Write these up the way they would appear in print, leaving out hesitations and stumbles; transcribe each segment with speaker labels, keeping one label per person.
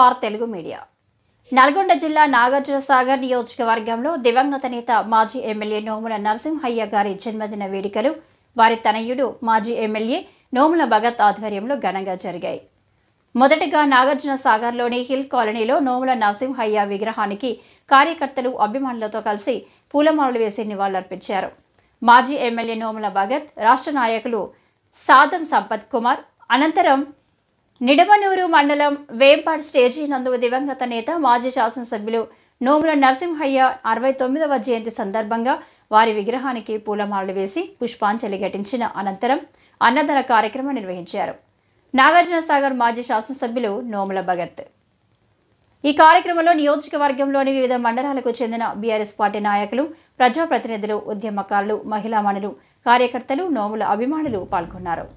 Speaker 1: R Telugu media Nalgonda జిల్లా నాగార్జునసాగర్ నియోజకవర్గంలో దివంగత నేత మాజీ ఎమ్మెల్యే నోముల నరసింహయ్య గారి జన్మదిన వేడుకలు వారి తనయుడు మాజీ ఎమ్మెల్యే నోముల భగత్ ఆధ్వర్యంలో ఘనంగా జరిగాయి. మొదటగా నాగార్జునసాగర్లోని హిల్ కాలనీలో నోముల నరసింహయ్య విగ్రహానికి కార్యకర్తలు అభిమానులతో కలిసి పూలమాలలు వేసి నివాళులర్పించారు. మాజీ ఎమ్మెల్యే నోముల భగత్, రాష్ట్ర నాయకులు సాదం సంపత్ కుమార్ అనంతరం నిడమనూరు మండలం వేంపాడ్ స్టేజీ నందు దివంగత నేత మాజీ శాసనసభ్యులు నోముల నరసింహయ్య 69వ జయంతి సందర్భంగా వారి విగ్రహానికి పూలమాలలు వేసి పుష్పాంజలి ఘటించిన అనంతరం అన్నదాన కార్యక్రమం నిర్వహించారు. నాగార్జునసాగర్ మాజీ శాసనసభ్యులు నోముల భగత్ ఈ కార్యక్రమంలో నియోజకవర్గంలోని వివిధ మండలాలకు చెందిన బీఆర్ఎస్ పార్టీ నాయకులు, ప్రజాప్రతినిధులు, ఉద్యమకారులు, మహిళామణులు, కార్యకర్తలు, నోముల అభిమానులు పాల్గొన్నారు.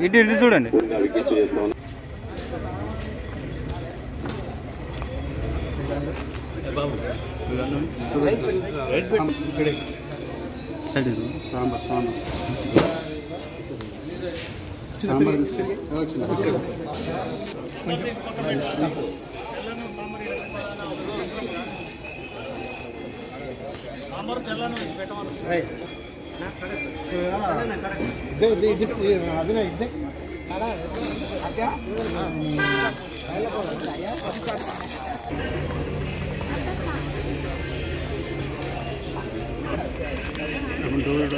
Speaker 2: ఇటు చూడండి.
Speaker 3: Dulu